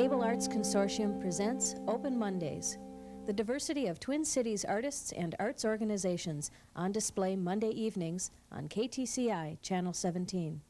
Cable Arts Consortium presents Open Mondays, the diversity of Twin Cities artists and arts organizations on display Monday evenings on KTCI Channel 17.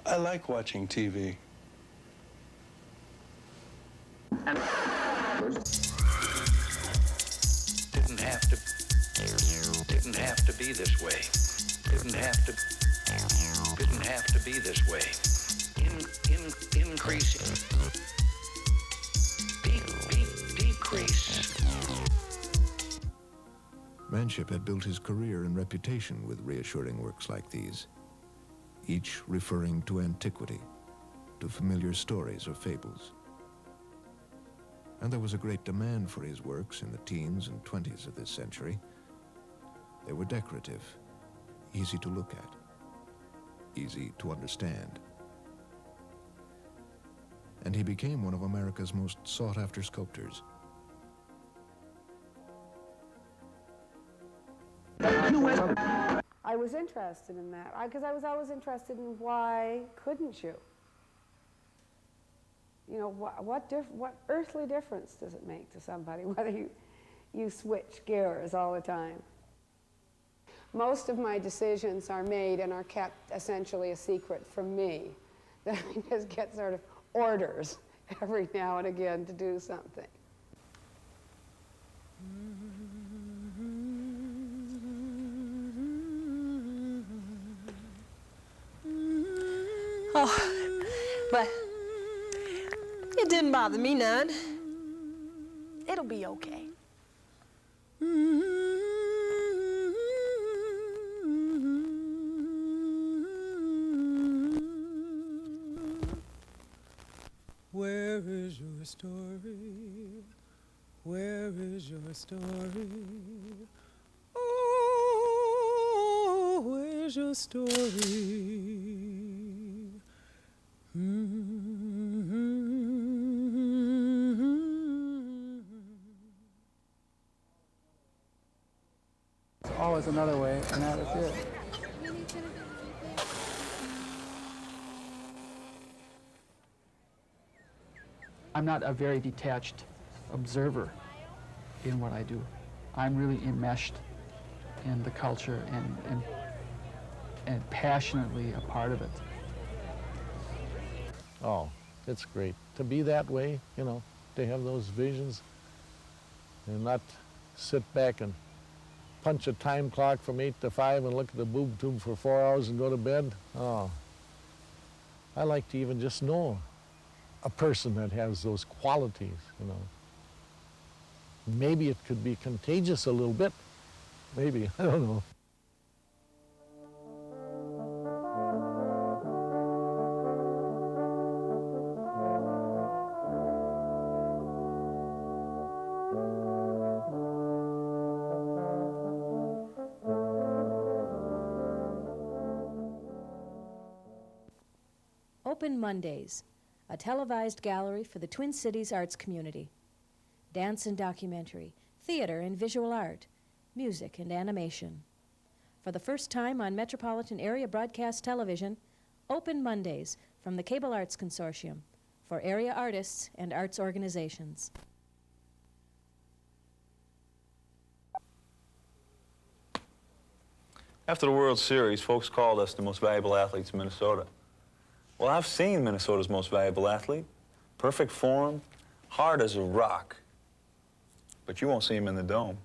I like watching TV. Didn't have to be this way. Didn't have to be this way. Increasing. Decrease. Manship had built his career and reputation with reassuring works like these, each referring to antiquity, to familiar stories or fables. And there was a great demand for his works in the teens and 20s of this century. They were decorative, easy to look at, easy to understand. And he became one of America's most sought-after sculptors. I was interested in that, because I was always interested in why couldn't you? You know, what earthly difference does it make to somebody whether you switch gears all the time? Most of my decisions are made and are kept essentially a secret from me. That I just get sort of orders every now and again to do something. Oh, but it didn't bother me none. It'll be okay. Where is your story? Where is your story? Oh, where's your story? There's always another way, and that is it. I'm not a very detached observer in what I do. I'm really enmeshed in the culture and passionately a part of it. Oh, it's great to be that way, you know, to have those visions and not sit back and punch a time clock from 8 to 5 and look at the boob tube for 4 hours and go to bed. Oh, I like to even just know a person that has those qualities, you know. Maybe it could be contagious a little bit. Maybe, I don't know. Open Mondays, a televised gallery for the Twin Cities arts community. Dance and documentary, theater and visual art, music and animation. For the first time on Metropolitan Area Broadcast Television, Open Mondays from the Cable Arts Consortium for area artists and arts organizations. After the World Series, folks called us the most valuable athletes in Minnesota. Well, I've seen Minnesota's most valuable athlete. Perfect form, hard as a rock. But you won't see him in the Dome.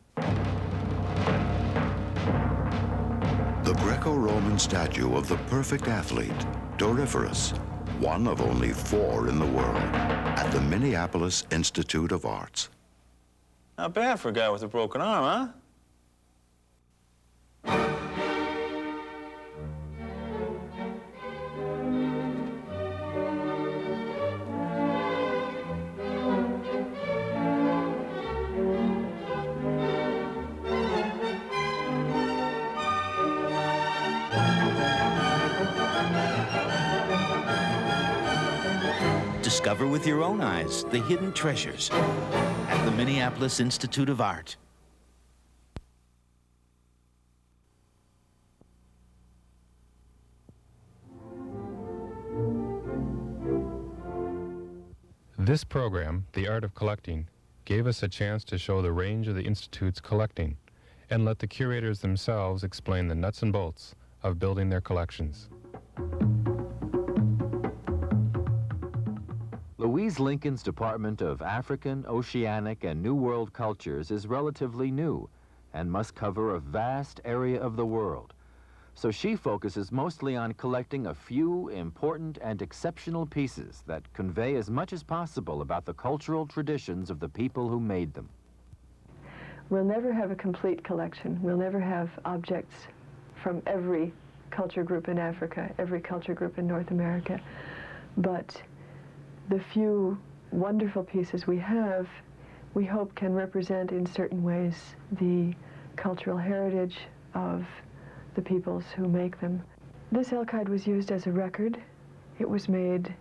The Greco-Roman statue of the perfect athlete, Doryphorus, one of only 4 in the world, at the Minneapolis Institute of Arts. Not bad for a guy with a broken arm, huh? Discover with your own eyes the hidden treasures at the Minneapolis Institute of Art. This program, The Art of Collecting, gave us a chance to show the range of the Institute's collecting and let the curators themselves explain the nuts and bolts of building their collections. Louise Lincoln's Department of African, Oceanic, and New World Cultures is relatively new and must cover a vast area of the world. So she focuses mostly on collecting a few important and exceptional pieces that convey as much as possible about the cultural traditions of the people who made them. We'll never have a complete collection. We'll never have objects from every culture group in Africa, every culture group in North America. But the few wonderful pieces we have, we hope can represent in certain ways the cultural heritage of the peoples who make them. This elkide was used as a record. It was made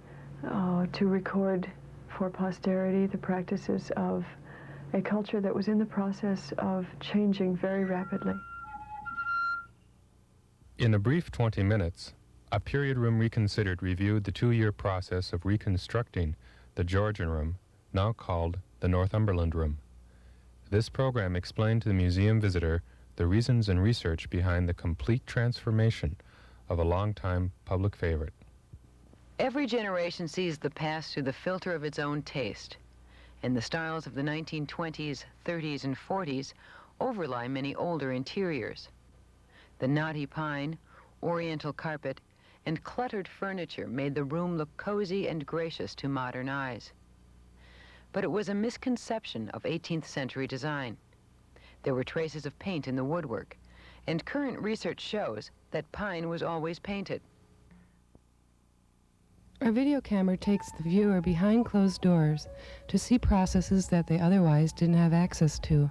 to record for posterity the practices of a culture that was in the process of changing very rapidly. In a brief 20 minutes, A Period Room Reconsidered reviewed the 2-year process of reconstructing the Georgian Room, now called the Northumberland Room. This program explained to the museum visitor the reasons and research behind the complete transformation of a longtime public favorite. Every generation sees the past through the filter of its own taste, and the styles of the 1920s, 30s, and 40s overlie many older interiors. The knotty pine, oriental carpet, and cluttered furniture made the room look cozy and gracious to modern eyes. But it was a misconception of 18th century design. There were traces of paint in the woodwork, and current research shows that pine was always painted. Our video camera takes the viewer behind closed doors to see processes that they otherwise didn't have access to.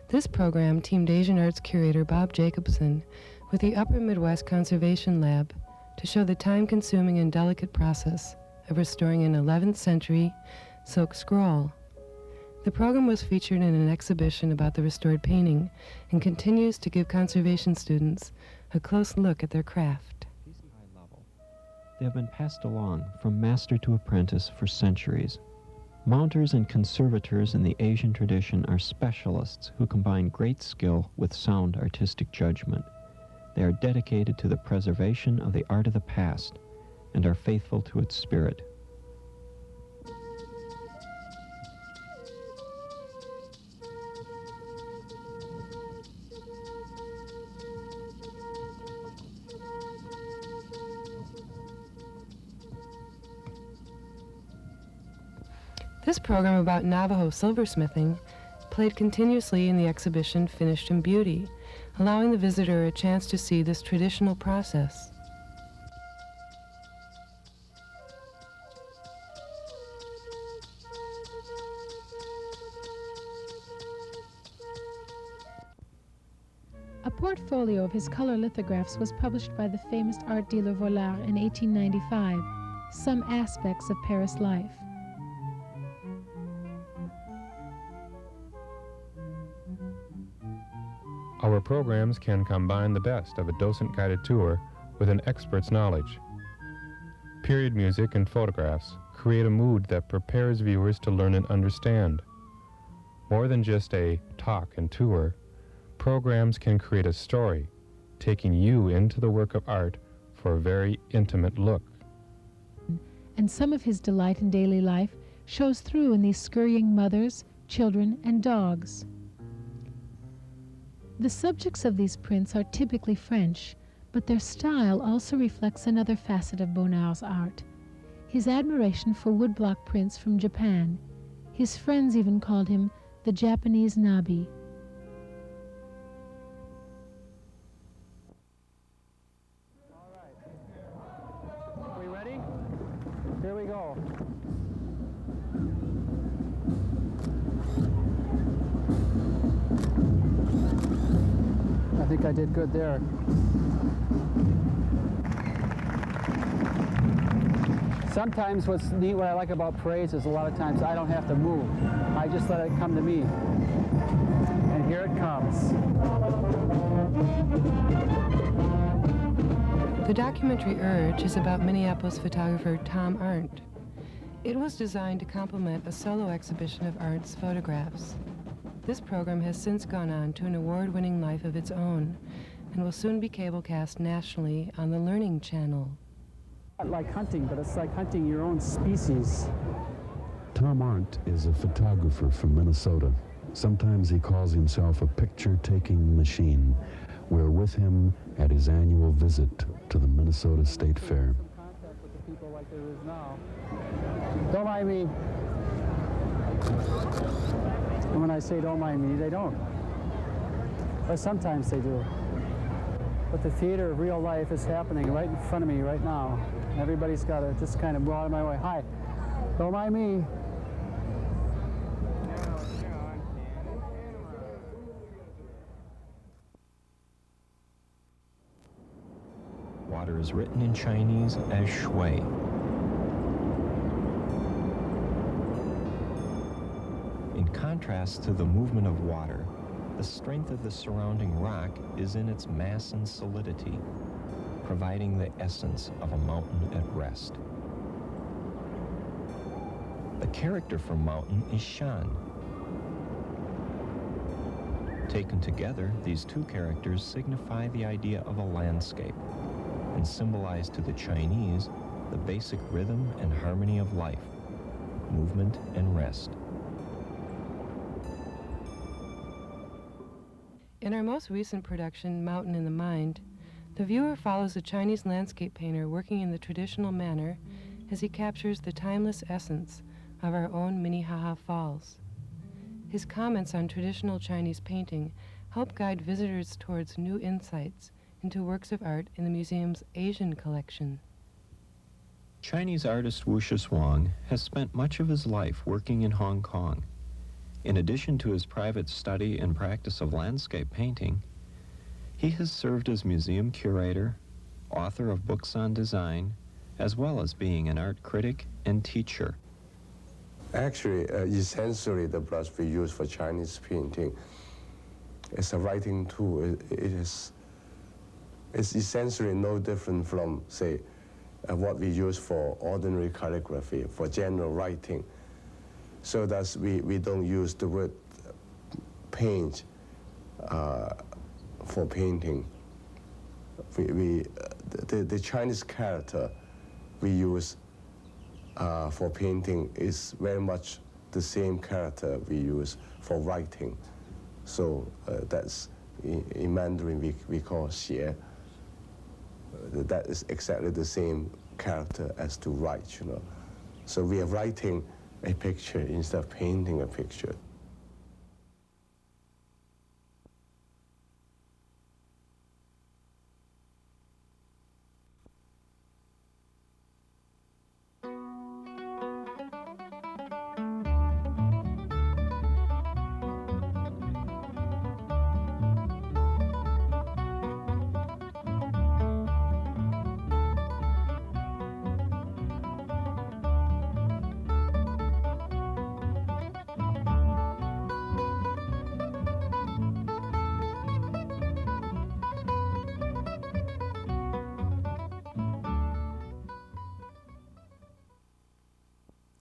This program teamed Asian Arts curator Bob Jacobson with the Upper Midwest Conservation Lab to show the time-consuming and delicate process of restoring an 11th century silk scroll. The program was featured in an exhibition about the restored painting and continues to give conservation students a close look at their craft. They have been passed along from master to apprentice for centuries. Mounters and conservators in the Asian tradition are specialists who combine great skill with sound artistic judgment. They are dedicated to the preservation of the art of the past and are faithful to its spirit. This program about Navajo silversmithing played continuously in the exhibition Finished in Beauty, allowing the visitor a chance to see this traditional process. A portfolio of his color lithographs was published by the famous art dealer Vollard in 1895, Some Aspects of Paris Life. Our programs can combine the best of a docent-guided tour with an expert's knowledge. Period music and photographs create a mood that prepares viewers to learn and understand. More than just a talk and tour, programs can create a story, taking you into the work of art for a very intimate look. And some of his delight in daily life shows through in these scurrying mothers, children, and dogs. The subjects of these prints are typically French, but their style also reflects another facet of Bonnard's art. his admiration for woodblock prints from Japan. His friends even called him the Japanese Nabi. We ready? Here we go. I think I did good there. Sometimes what's neat, what I like about parades is a lot of times I don't have to move. I just let it come to me. And here it comes. The documentary Urge is about Minneapolis photographer Tom Arndt. It was designed to complement a solo exhibition of Arndt's photographs. This program has since gone on to an award-winning life of its own and will soon be cablecast nationally on the Learning Channel. Not like hunting, but it's like hunting your own species. Tom Arndt is a photographer from Minnesota. Sometimes he calls himself a picture-taking machine. We're with him at his annual visit to the Minnesota State Fair. Contact with the people like there is now. Don't mind me. And when I say don't mind me, they don't. But sometimes they do. But the theater of real life is happening right in front of me right now. Everybody's got to just kind of go out of my way. Hi, don't mind me. Water is written in Chinese as shui. In contrast to the movement of water, the strength of the surrounding rock is in its mass and solidity, providing the essence of a mountain at rest. The character for mountain is Shan. Taken together, these two characters signify the idea of a landscape and symbolize to the Chinese the basic rhythm and harmony of life, movement and rest. In our most recent production, Mountain in the Mind, the viewer follows a Chinese landscape painter working in the traditional manner as he captures the timeless essence of our own Minnehaha Falls. His comments on traditional Chinese painting help guide visitors towards new insights into works of art in the museum's Asian collection. Chinese artist Wushis Wang has spent much of his life working in Hong Kong. In addition to his private study and practice of landscape painting, he has served as museum curator, author of books on design, as well as being an art critic and teacher. Actually, essentially, the brush we use for Chinese painting is a writing tool. It's essentially no different from, say, what we use for ordinary calligraphy, for general writing. So that we don't use the word paint for painting. The Chinese character we use for painting is very much the same character we use for writing. So that's, in Mandarin we call xie. That is exactly the same character as to write, you know. So we are writing a picture instead of painting a picture.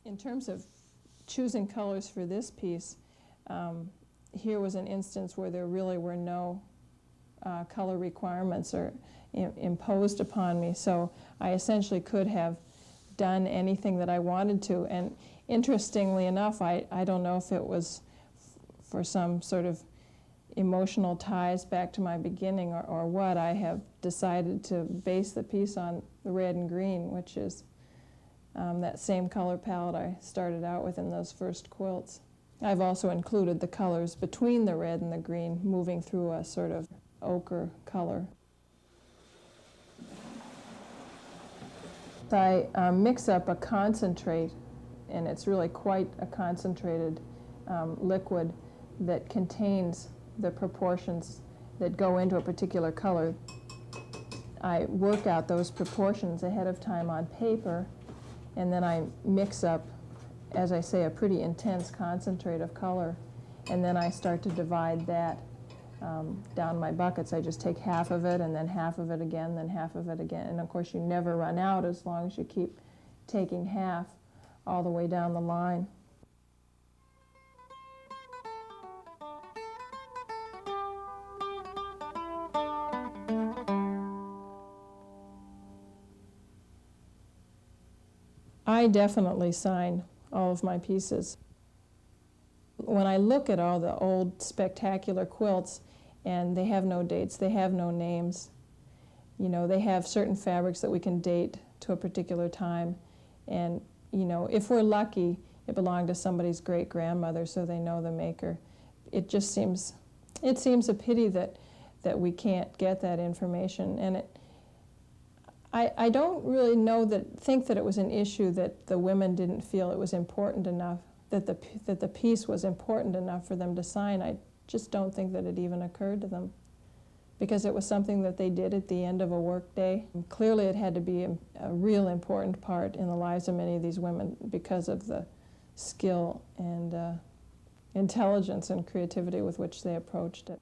In terms of choosing colors for this piece, here was an instance where there really were no color requirements or imposed upon me, so I essentially could have done anything that I wanted to. And interestingly enough, I don't know if it was for some sort of emotional ties back to my beginning or what, I have decided to base the piece on the red and green, which is that same color palette I started out with in those first quilts. I've also included the colors between the red and the green, moving through a sort of ochre color. I mix up a concentrate, and it's really quite a concentrated liquid that contains the proportions that go into a particular color. I work out those proportions ahead of time on paper, and then I mix up, as I say, a pretty intense concentrate of color, and then I start to divide that down my buckets. I just take half of it, and then half of it again, then half of it again, and of course you never run out as long as you keep taking half all the way down the line. I definitely sign all of my pieces. When I look at all the old spectacular quilts, and they have no dates, they have no names, you know, they have certain fabrics that we can date to a particular time, and, you know, if we're lucky, it belonged to somebody's great-grandmother, so they know the maker. It just seems, it seems a pity that we can't get that information, and I don't really think that it was an issue that the women didn't feel it was important enough, that the piece was important enough for them to sign. I just don't think that it even occurred to them, because it was something that they did at the end of a work day. And clearly it had to be a real important part in the lives of many of these women because of the skill and intelligence and creativity with which they approached it.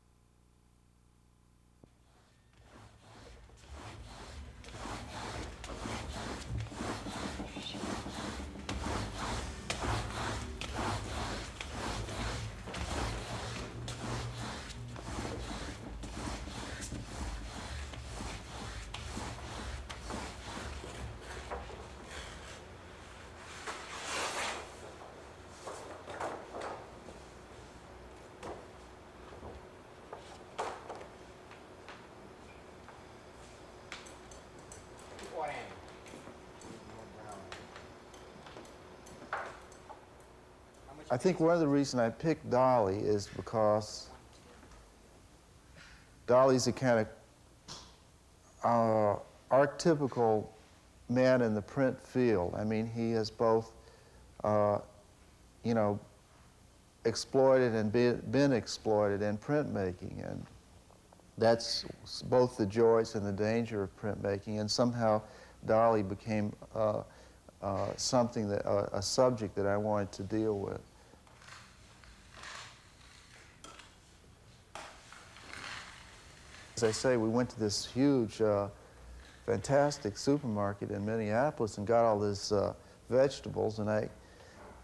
I think one of the reasons I picked Dolly is because Dolly's a kind of archetypical man in the print field. I mean, he has both, you know, exploited and been exploited in printmaking, and that's both the joys and the danger of printmaking. And somehow, Dolly became something that a subject that I wanted to deal with. As I say, we went to this huge, fantastic supermarket in Minneapolis and got all these vegetables, and I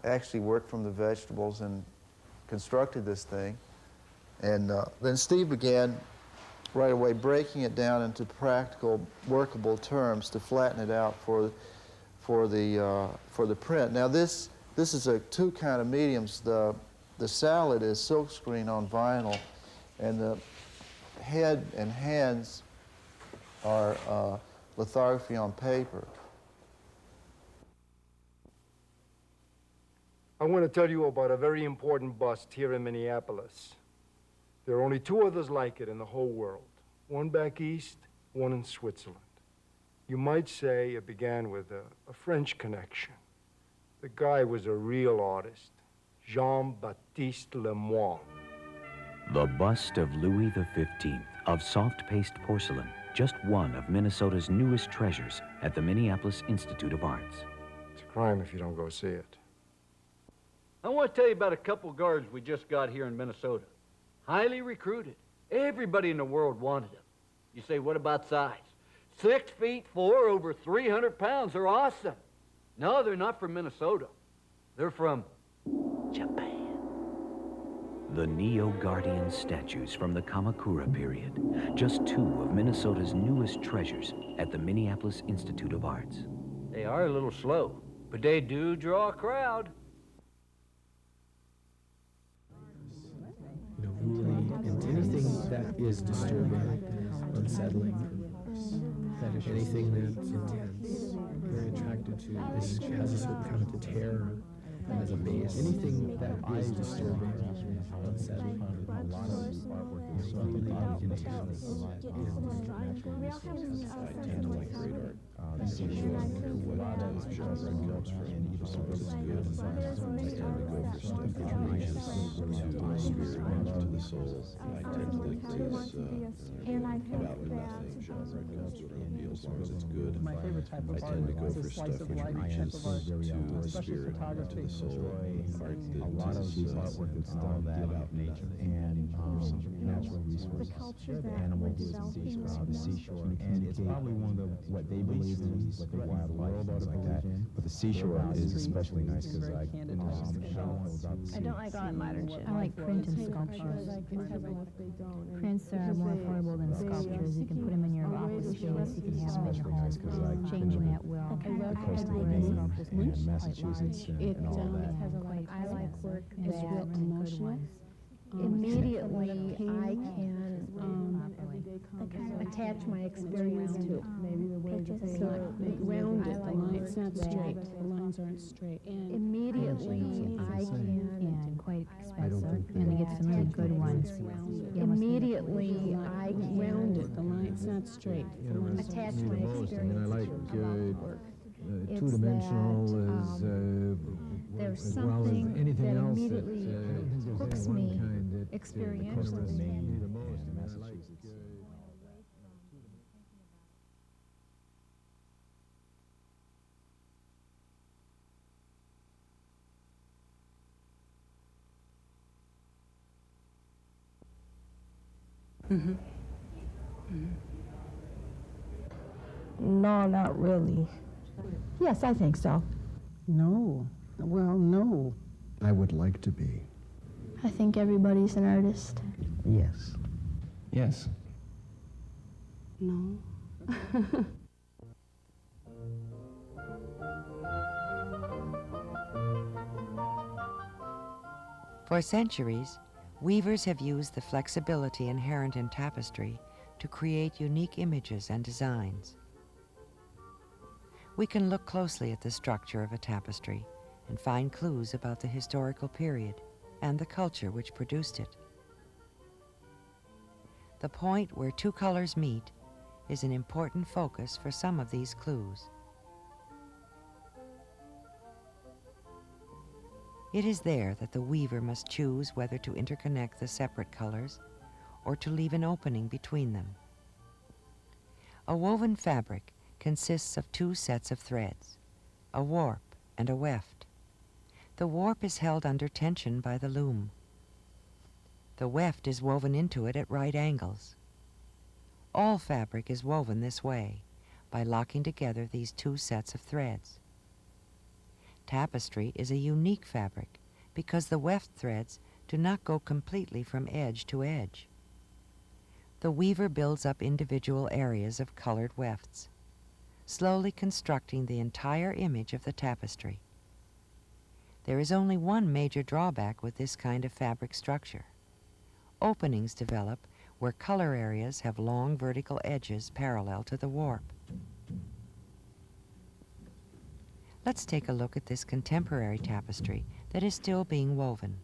actually worked from the vegetables and constructed this thing. And then Steve began right away breaking it down into practical, workable terms to flatten it out for the print. Now this is two kind of mediums. The salad is silkscreen on vinyl, and the head and hands are lithography on paper. I want to tell you about a very important bust here in Minneapolis. There are only two others like it in the whole world. One back east, one in Switzerland. You might say it began with a French connection. The guy was a real artist, Jean-Baptiste Lemoine. The bust of Louis XV of soft-paste porcelain, just one of Minnesota's newest treasures at the Minneapolis Institute of Arts. It's a crime if you don't go see it. I want to tell you about a couple guards we just got here in Minnesota. Highly recruited. Everybody in the world wanted them. You say, what about size? 6'4", over 300 pounds. They're awesome. No, they're not from Minnesota. They're from Japan. The Neo-Guardian statues from the Kamakura period. Just two of Minnesota's newest treasures at the Minneapolis Institute of Arts. They are a little slow, but they do draw a crowd. You know, really, and anything that is disturbing, unsettling, anything that's very attracted to this has a certain kind of tear as a base. Anything that is disturbing, unsettling, a lot of the artwork is so I tend to like great art. The seashore, a lot of genre comes from, as long as it's good, I tend to go for stuff which reaches to the spirit, to the soul. I tend to like this about nothing genre comes from me, as long as it's good. My favorite type of I tend to go for stuff which reaches to the especially spirit, to the soul. Art that a lot of these artwork that's done about nature and natural resources, the animals, the seashore, and it's probably one of what they believe in, what the wild world ought to believe in. But the seashore is especially nice because I don't like all that modern shit. I like print and sculptures. Prints are more affordable than sculptures. You can put them in your office space. You can have them in your home. Change them at will. the coast of Maine and Massachusetts and all that. I like work that's real emotional. Immediately, I can attach my experience to pictures. So rounded. The line's not straight. The lines aren't straight. Immediately, I can. And quite expensive. And to get some really good ones. Immediately, I can. Rounded. The line's not straight. Attach my experience. I like two-dimensional there's as well as something anything that else immediately hooks me experientially. Mm-hmm. No, not really. Yes, I think so. No. Well, no. I would like to be. I think everybody's an artist. Yes. Yes. No. For centuries, weavers have used the flexibility inherent in tapestry to create unique images and designs. We can look closely at the structure of a tapestry and find clues about the historical period and the culture which produced it. The point where two colors meet is an important focus for some of these clues. It is there that the weaver must choose whether to interconnect the separate colors or to leave an opening between them. A woven fabric consists of two sets of threads, a warp and a weft. The warp is held under tension by the loom. The weft is woven into it at right angles. All fabric is woven this way, by locking together these two sets of threads. Tapestry is a unique fabric because the weft threads do not go completely from edge to edge. The weaver builds up individual areas of colored wefts, slowly constructing the entire image of the tapestry. There is only one major drawback with this kind of fabric structure. Openings develop where color areas have long vertical edges parallel to the warp. Let's take a look at this contemporary tapestry that is still being woven.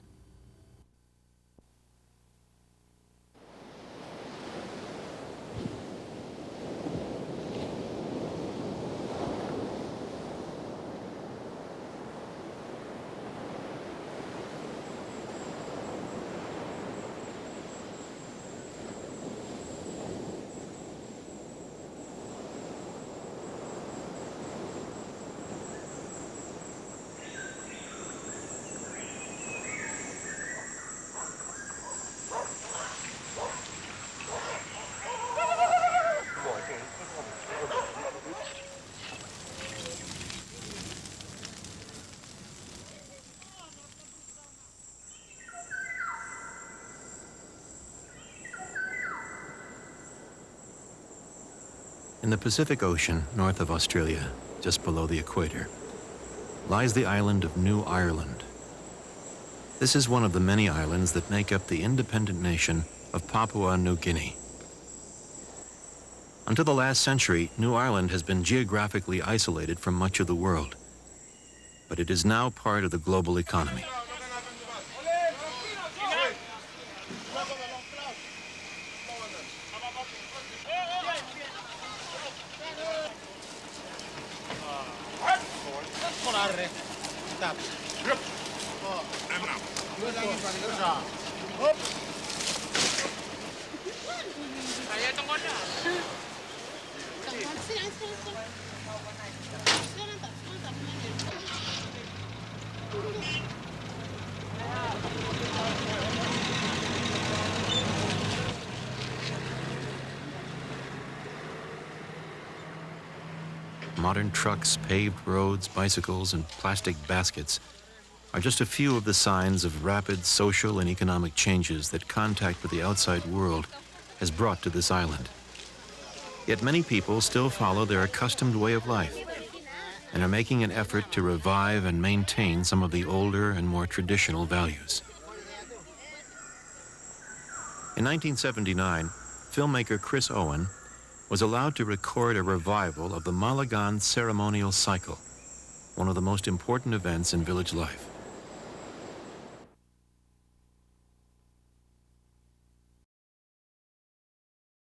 In the Pacific Ocean, north of Australia, just below the equator, lies the island of New Ireland. This is one of the many islands that make up the independent nation of Papua New Guinea. Until the last century, New Ireland has been geographically isolated from much of the world, but it is now part of the global economy. Modern trucks, paved roads, bicycles, and plastic baskets are just a few of the signs of rapid social and economic changes that contact with the outside world has brought to this island. Yet many people still follow their accustomed way of life and are making an effort to revive and maintain some of the older and more traditional values. In 1979, filmmaker Chris Owen was allowed to record a revival of the Mulligan ceremonial cycle, one of the most important events in village life.